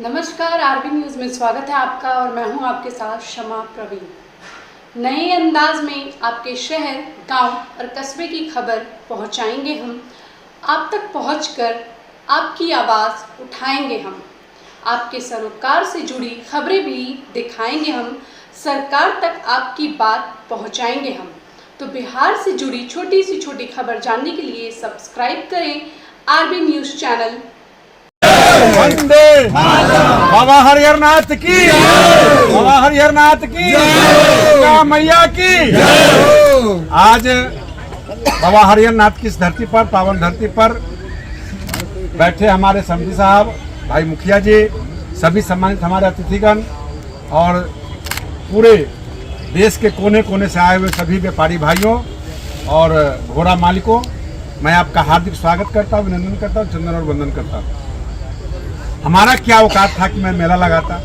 नमस्कार, RB news में स्वागत है आपका और मैं हूं आपके साथ शमा प्रवीण। नए अंदाज में आपके शहर, गांव और कस्बे की खबर पहुंचाएंगे हम। आप तक पहुंचकर आपकी आवाज़ उठाएंगे हम। आपके सरोकार से जुड़ी खबरें भी दिखाएंगे हम। सरकार तक आपकी बात पहुंचाएंगे हम। तो बिहार से जुड़ी छोटी से छोटी खबर जानने के लिए सब्सक्राइब करें आरबी न्यूज़ चैनल। वंदे बाबा हरिहरनाथ की, बाबा हरिहरनाथ की, गंगा मैया की। आज बाबा हरिहरनाथ की इस धरती पर, पावन धरती पर बैठे हमारे समिति साहब, भाई मुखिया जी, सभी सम्मानित हमारे अतिथिगण और पूरे देश के कोने कोने से आए हुए सभी व्यापारी भाइयों और घोड़ा मालिकों, मैं आपका हार्दिक स्वागत करता हूँ, अभिनंदन करता हूँ, चंदन और वंदन करता हूँ। हमारा क्या औकात था कि मैं मेला लगाता।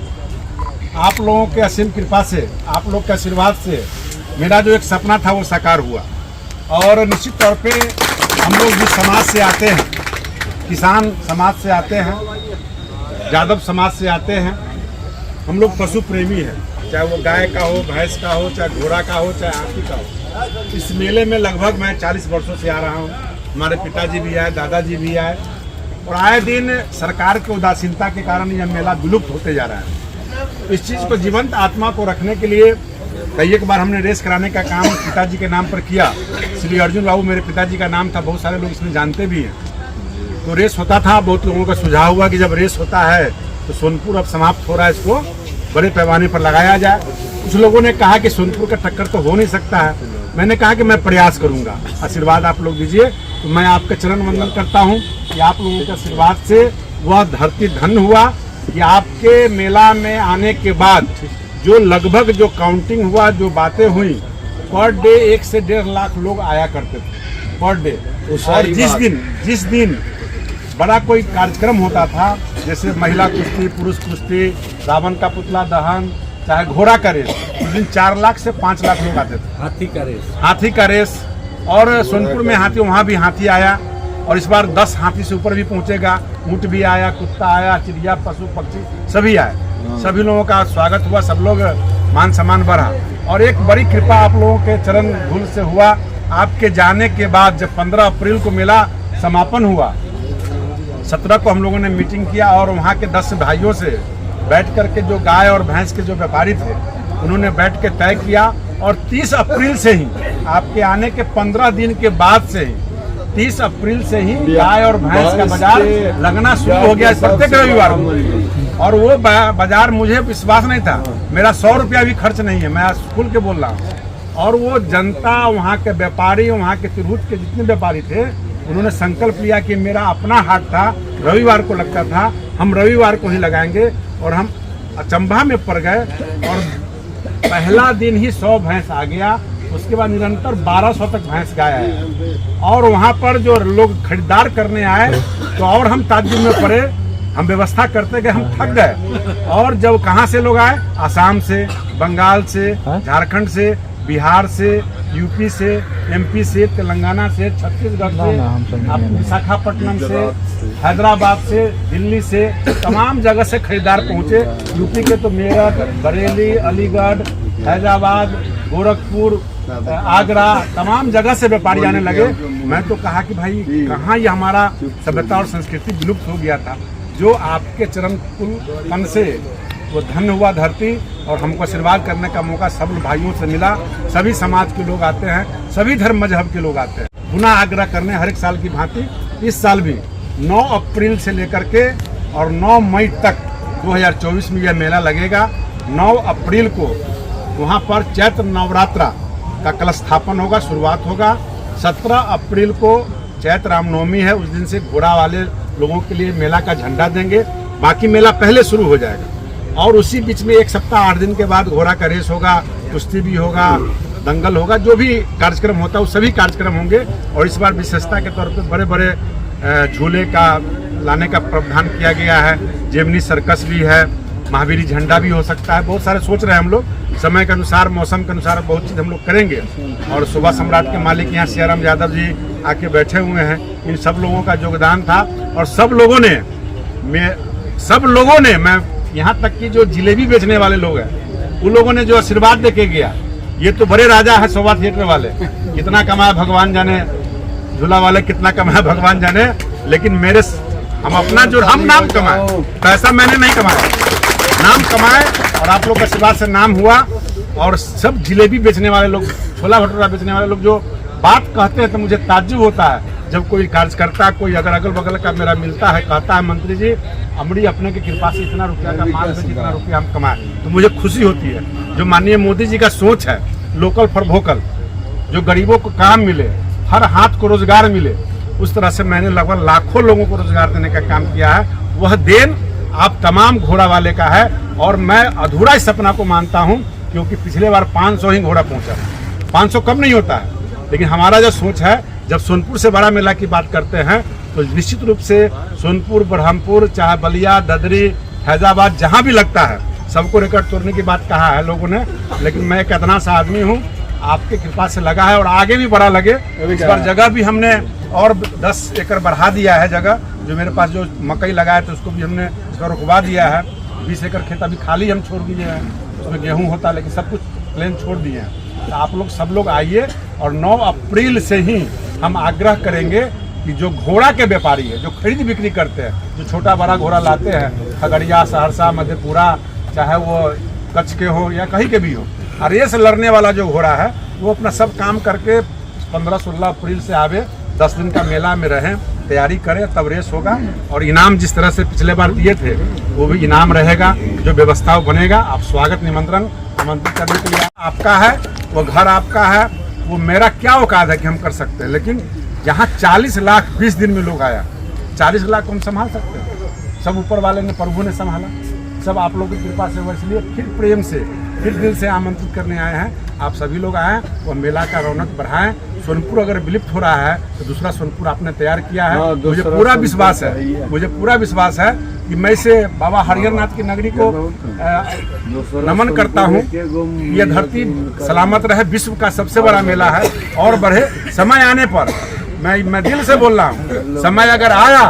आप लोगों के असीम कृपा से, आप लोग के आशीर्वाद से मेरा जो एक सपना था वो साकार हुआ। और निश्चित तौर पे हम लोग जिस समाज से आते हैं, किसान समाज से आते हैं, यादव समाज से आते हैं, हम लोग पशु प्रेमी हैं। चाहे वो गाय का हो, भैंस का हो, चाहे घोड़ा का हो, चाहे हाथी का हो। इस मेले में लगभग मैं 40 वर्षों से आ रहा हूँ। हमारे पिताजी भी आए, दादाजी भी आए, और आए दिन सरकार की उदासीनता के कारण यह मेला विलुप्त होते जा रहा है। इस चीज़ को जीवंत आत्मा को रखने के लिए कई एक बार हमने रेस कराने का काम पिताजी के नाम पर किया। श्री अर्जुन बाबू मेरे पिताजी का नाम था, बहुत सारे लोग इसमें जानते भी हैं। तो रेस होता था, बहुत लोगों का सुझाव हुआ कि जब रेस होता है तो सोनपुर अब समाप्त हो रहा है, इसको बड़े पैमाने पर लगाया जाए। कुछ लोगों ने कहा कि सोनपुर का टक्कर तो हो नहीं सकता है। मैंने कहा कि मैं प्रयास करूंगा, आशीर्वाद आप लोग दीजिए। तो मैं आपका चरण वंदन करता हूं कि आप लोगों के आशीर्वाद से वह धरती धन्य हुआ कि आपके मेला में आने के बाद जो लगभग जो काउंटिंग हुआ, जो बातें हुई, पर डे 1 से 1.5 लाख लोग आया करते थे पर डे। और जिस दिन बड़ा कोई कार्यक्रम होता था, जैसे महिला कुश्ती, पुरुष कुश्ती, रावण का पुतला दहन, चाहे घोड़ा का रेस, उस दिन 4 लाख से 5 लाख लोग आते थे। हाथी का रेस और सोनपुर में हाथी, वहाँ भी हाथी आया। और इस बार 10 हाथी से ऊपर भी पहुँचेगा। ऊँट भी आया, कुत्ता आया, चिड़िया, पशु पक्षी सभी आए। सभी लोगों का स्वागत हुआ, सब लोग मान सम्मान बढ़ा। और एक बड़ी कृपा आप लोगों के चरण धूल से हुआ। आपके जाने के बाद जब 15 अप्रैल को मेला समापन हुआ, 17 को हम लोगों ने मीटिंग किया और वहाँ के 10 भाइयों से बैठ करके जो गाय और भैंस के जो व्यापारी थे उन्होंने बैठ के तय किया। और 30 अप्रैल से ही, आपके आने के 15 दिन के बाद से ही, 30 अप्रैल से ही गाय और भैंस का बाजार लगना शुरू हो गया प्रत्येक रविवार को। और वो बाजार मुझे विश्वास नहीं था, मेरा 100 रुपया भी खर्च नहीं है, मैं खुल के बोल रहा हूँ। और वो जनता, वहाँ के व्यापारी, वहाँ के तिरहुत के जितने व्यापारी थे, उन्होंने संकल्प लिया कि मेरा अपना हाट था, रविवार को लगता था, हम रविवार को ही लगाएंगे। और हम अचंभा में पड़ गए और पहला दिन ही 100 भैंस आ गया। उसके बाद निरंतर 1200 तक भैंस गाय आया। और वहाँ पर जो लोग खरीदार करने आए तो और हम ताज्जुब में पड़े। हम व्यवस्था करते गए, हम थक गए। और जब कहाँ से लोग आए, आसाम से, बंगाल से, झारखंड से, बिहार से, यूपी से, एमपी से, तेलंगाना से, छत्तीसगढ़ से, विशाखापट्टनम से, हैदराबाद से, दिल्ली से, तमाम जगह से खरीदार पहुंचे। यूपी के तो मेरठ, बरेली, अलीगढ़, हैदराबाद, गोरखपुर, आगरा, तमाम जगह से व्यापारी आने लगे। मैं तो कहा कि भाई कहाँ ये हमारा सभ्यता और संस्कृति विलुप्त हो गया था। जो आपके चरण कुल से वो धन्य हुआ धरती। और हमको आशीर्वाद करने का मौका सब भाइयों से मिला। सभी समाज के लोग आते हैं, सभी धर्म मजहब के लोग आते हैं। पुनः आग्रह करने हर एक साल की भांति इस साल भी 9 अप्रैल से लेकर के और 9 मई तक 2024 में यह मेला लगेगा। 9 अप्रैल को वहाँ पर चैत्र नवरात्रा का कलश स्थापन होगा, शुरुआत होगा। 17 अप्रैल को चैत्र रामनवमी है, उस दिन से घोड़ा वाले लोगों के लिए मेला का झंडा देंगे। बाकी मेला पहले शुरू हो जाएगा। और उसी बीच में 1 सप्ताह 8 दिन के बाद घोड़ा का रेस होगा, कुश्ती भी होगा, दंगल होगा, जो भी कार्यक्रम होता है वो सभी कार्यक्रम होंगे। और इस बार विशेषता के तौर पे बड़े बड़े झूले का लाने का प्रावधान किया गया है। जेमनी सर्कस भी है, महावीरी झंडा भी हो सकता है। बहुत सारे सोच रहे हैं हम लोग, समय के अनुसार, मौसम के अनुसार बहुत चीज़ हम लोग करेंगे। और सुबह सम्राट के मालिक यहाँ सियाराम यादव जी आके बैठे हुए हैं। इन सब लोगों का योगदान था और सब लोगों ने सब लोगों ने, मैं यहाँ तक कि जो जिलेबी बेचने वाले लोग हैं उन लोगों ने जो आशीर्वाद देके गया, ये तो बड़े राजा है शोभा थिएटर वाले, कितना कमाया भगवान जाने, झूला वाले कितना कमाया भगवान जाने, लेकिन मेरे हम अपना जो हम नाम कमाए, पैसा मैंने नहीं कमाया, नाम कमाए और आप लोग के आशीर्वाद से नाम हुआ। और सब जिलेबी बेचने वाले लोग, छोला भटूरा बेचने वाले लोग जो बात कहते हैं तो मुझे ताज्जुब होता है जब कोई कार्यकर्ता, कोई अगर अगल बगल का मेरा मिलता है, कहता है मंत्री जी अमड़ी अपने की कृपा से इतना रुपया का माल से जितना रुपया हम कमाए, तो मुझे खुशी होती है। जो माननीय मोदी जी का सोच है लोकल फॉर वोकल, जो गरीबों को काम मिले, हर हाथ को रोजगार मिले, उस तरह से मैंने लगभग लाखों लोगों को रोजगार देने का काम किया है। वह देन आप तमाम घोड़ा वाले का है और मैं अधूरा इस सपना को मानता हूं, क्योंकि पिछले बार 500 ही घोड़ा पहुंचा, 500 कम नहीं होता है। लेकिन हमारा जो सोच है, जब सोनपुर से बड़ा मेला की बात करते हैं तो निश्चित रूप से सोनपुर, ब्रह्मपुर, चाहे बलिया, ददरी, फैजाबाद, जहां भी लगता है सबको रिकॉर्ड तोड़ने की बात कहा है लोगों ने। लेकिन मैं एक अदना सा आदमी हूं, आपके कृपा से लगा है और आगे भी बड़ा लगे। इस बार जगह भी हमने और 10 एकड़ बढ़ा दिया है जगह, जो मेरे पास जो मकई लगाया था उसको भी हमने इसका रुकवा दिया है। 20 एकड़ खेत अभी खाली हम छोड़ दिए हैं, उसमें गेहूं होता, लेकिन सब कुछ प्लेन छोड़ दिए हैं। तो आप लोग सब लोग आइए और 9 अप्रैल से ही हम आग्रह करेंगे कि जो घोड़ा के व्यापारी है, जो खरीद बिक्री करते हैं, जो छोटा बड़ा घोड़ा लाते हैं खगड़िया, सहरसा, मधेपुरा, चाहे वो कच्छ के हो या कहीं के भी हो, और रेस लड़ने वाला जो घोड़ा है वो अपना सब काम करके 15-16 अप्रैल से आवे, 10 दिन का मेला में रहें, तैयारी करें, तब रेस होगा। और इनाम जिस तरह से पिछले बार दिए थे वो भी इनाम रहेगा, जो व्यवस्था बनेगा। आप स्वागत निमंत्रण आमंत्रित करने के लिए आपका है, वो घर आपका है, वो मेरा क्या औकात है कि हम कर सकते हैं। लेकिन यहाँ 40 लाख 20 दिन में लोग आया, 40 लाख को हम संभाल सकते हैं। सब ऊपर वाले ने, प्रभु ने संभाला, सब आप लोगों की कृपा से हुआ। इसलिए फिर प्रेम से, फिर दिल से आमंत्रित करने आए हैं। आप सभी लोग आए, वो मेला का रौनक बढ़ाएं। सोनपुर अगर विलुप्त हो रहा है तो दूसरा सोनपुर आपने तैयार किया है। मुझे पूरा विश्वास है कि मैं इसे बाबा हरिहर नाथ की नगरी को नमन करता हूँ। ये धरती सलामत रहे, विश्व का सबसे बड़ा मेला है और बढ़े। समय आने पर मैं दिल से बोल रहा हूँ, समय अगर आया,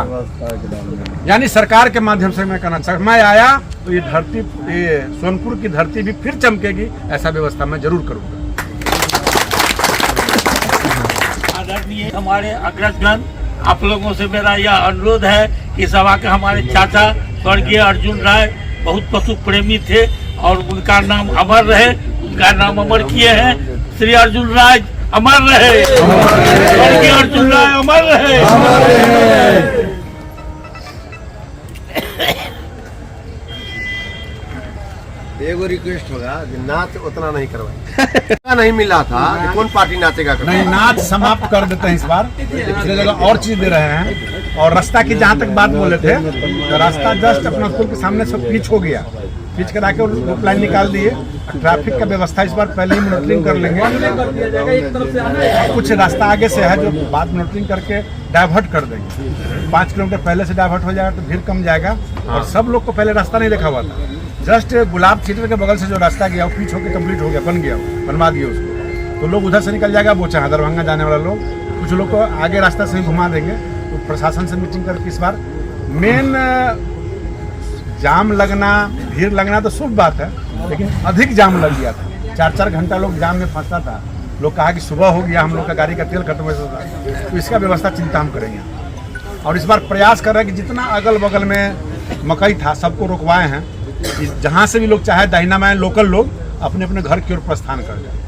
यानी सरकार के माध्यम से मैं कहना चाहता, समय आया तो ये धरती, ये सोनपुर की धरती भी फिर चमकेगी। ऐसा व्यवस्था मैं जरूर करूँगा। आदरणीय हमारे अग्रजगण, आप लोगों से मेरा यह अनुरोध है कि सभा के हमारे चाचा स्वर्गीय अर्जुन राय बहुत पशु प्रेमी थे और उनका नाम अमर रहे, उनका नाम अमर किए हैं। श्री अर्जुन राय अमर रहे, स्वर्गीय अर्जुन राय अमर रहे। एगो रिक्वेस्ट होगा कि नाच उतना नहीं करवाए नहीं मिला था कि कौन पार्टी नाचेगा नहीं, नाच समाप्त कर देते हैं इस बार। दूसरी जगह और चीज दे रहे हैं। और रास्ता की जहाँ तक बात बोले थे, तो रास्ता जस्ट अपना स्कूल के सामने सब पिच हो गया, पिच करा के रूप लाइन निकाल दिए। ट्रैफिक का व्यवस्था इस बार पहले ही मॉनिटरिंग कर लेंगे। कुछ रास्ता आगे से है जो बाद मॉनिटरिंग करके डाइवर्ट कर देंगे। 5 किलोमीटर पहले से डाइवर्ट हो जाएगा तो भीड़ कम जाएगा। और सब लोग को पहले रास्ता नहीं देखा हुआ था, जस्ट गुलाब थिएटर के बगल से जो रास्ता गया वो पिच होकर कंप्लीट हो गया, बन गया, बनवा दिए उसको। तो लोग उधर से निकल जाएगा, बोचा दरभंगा जाने वाला लोग, कुछ लोग को आगे रास्ता से ही घुमा देंगे। तो प्रशासन से मीटिंग करके इस बार मेन जाम लगना, भीड़ लगना तो शुभ बात है, लेकिन अधिक जाम लग गया था। 4-4 घंटा लोग जाम में फंसता था। लोग कहा कि सुबह हो गया, हम लोग का गाड़ी का तेल खत्म हो जाता था। तो इसका व्यवस्था चिंता हम करेंगे। और इस बार प्रयास कर रहे हैं कि जितना अगल बगल में मकई था सबको रुकवाए हैं। जहाँ से भी लोग चाहे दाहिना बाएं लोकल लोग अपने अपने घर की ओर प्रस्थान कर जाए।